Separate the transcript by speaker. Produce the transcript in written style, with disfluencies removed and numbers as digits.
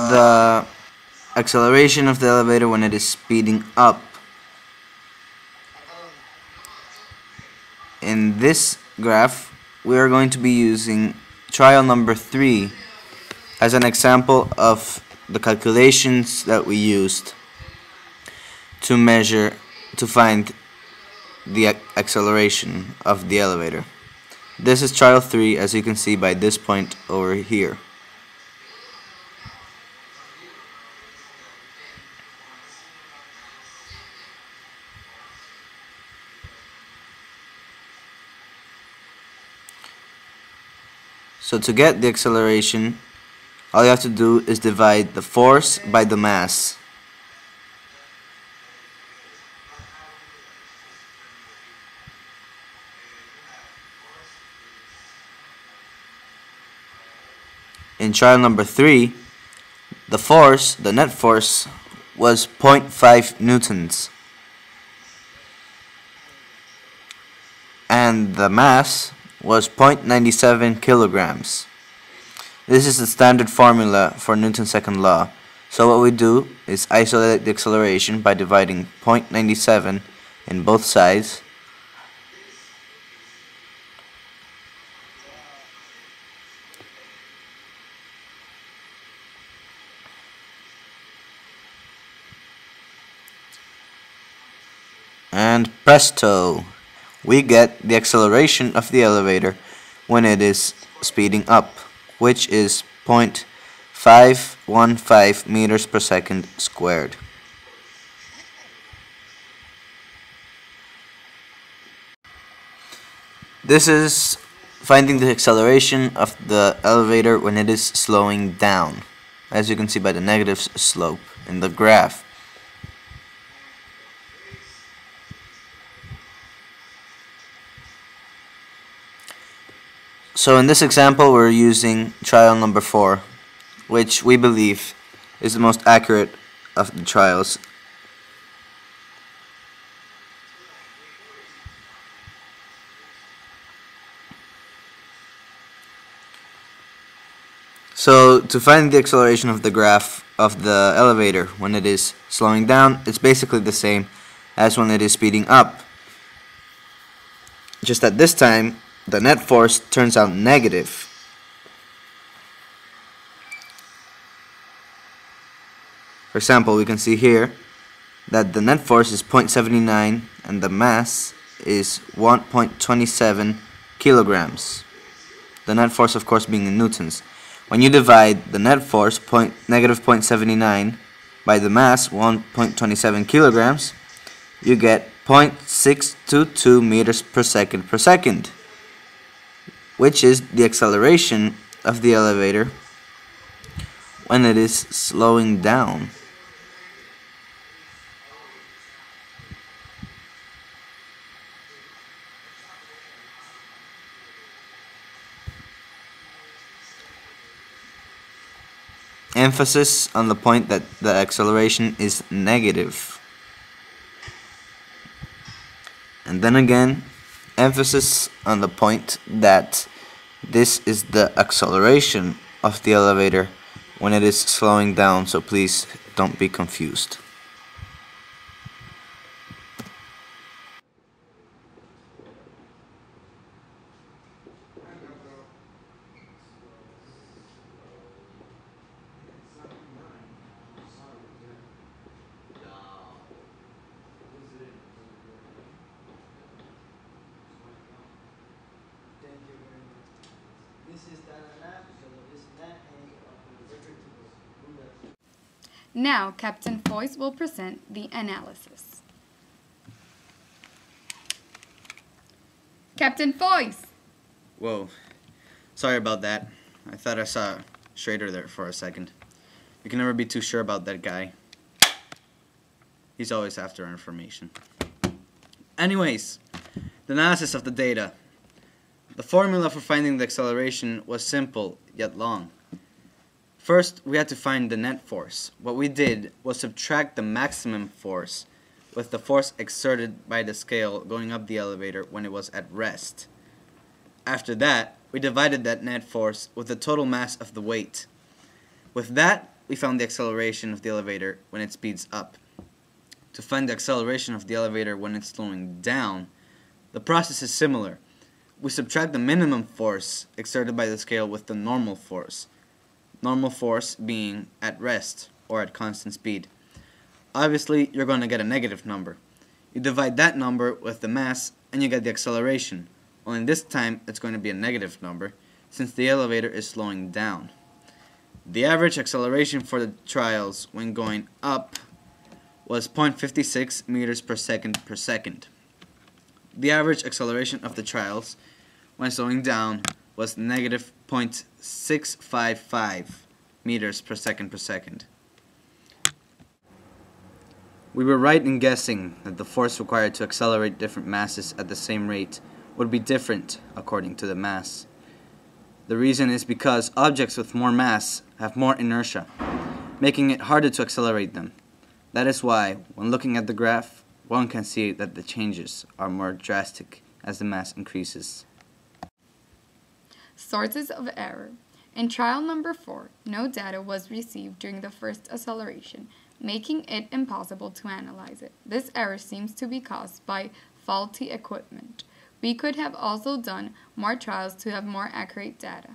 Speaker 1: the acceleration of the elevator when it is speeding up. In this graph, we are going to be using trial number 3 as an example of the calculations that we used to find the acceleration of the elevator. This is trial 3, as you can see by this point over here. So to get the acceleration, all you have to do is divide the force by the mass. In trial number 3, the net force, was 0.5 newtons. And the mass was 0.97 kilograms. This is the standard formula for Newton's second law. So what we do is isolate the acceleration by dividing 0.97 in both sides. And presto! We get the acceleration of the elevator when it is speeding up, which is 0.515 meters per second squared. This is finding the acceleration of the elevator when it is slowing down, as you can see by the negative slope in the graph. So in this example, we're using trial number 4, which we believe is the most accurate of the trials. So to find the acceleration of the graph of the elevator when it is slowing down, it's basically the same as when it is speeding up. Just that this time, the net force turns out negative. For example, we can see here that the net force is 0.79 and the mass is 1.27 kilograms. The net force, of course, being in newtons. When you divide the net force, negative 0.79, by the mass, 1.27 kilograms, you get 0.622 meters per second, which is the acceleration of the elevator when it is slowing down. Emphasis on the point that the acceleration is negative. And then again, emphasis on the point that this is the acceleration of the elevator when it is slowing down, so please don't be confused.
Speaker 2: Now, Captain Foyce will present the analysis. Captain Foyce!
Speaker 1: Whoa, sorry about that. I thought I saw Schrader there for a second. You can never be too sure about that guy. He's always after our information. Anyways, the analysis of the data. The formula for finding the acceleration was simple, yet long. First, we had to find the net force. What we did was subtract the maximum force with the force exerted by the scale going up the elevator when it was at rest. After that, we divided that net force with the total mass of the weight. With that, we found the acceleration of the elevator when it speeds up. To find the acceleration of the elevator when it's slowing down, the process is similar. We subtract the minimum force exerted by the scale with the normal force being at rest or at constant speed. Obviously, you're going to get a negative number. You divide that number with the mass and you get the acceleration, only this time it's going to be a negative number since the elevator is slowing down. The average acceleration for the trials when going up was 0.56 meters per second. The average acceleration of the trials when slowing down was negative 0.655 meters per second. We were right in guessing that the force required to accelerate different masses at the same rate would be different according to the mass. The reason is because objects with more mass have more inertia, making it harder to accelerate them. That is why, when looking at the graph, one can see that the changes are more drastic as the mass increases.
Speaker 2: Sources of error. In trial number 4, no data was received during the first acceleration, making it impossible to analyze it. This error seems to be caused by faulty equipment. We could have also done more trials to have more accurate data.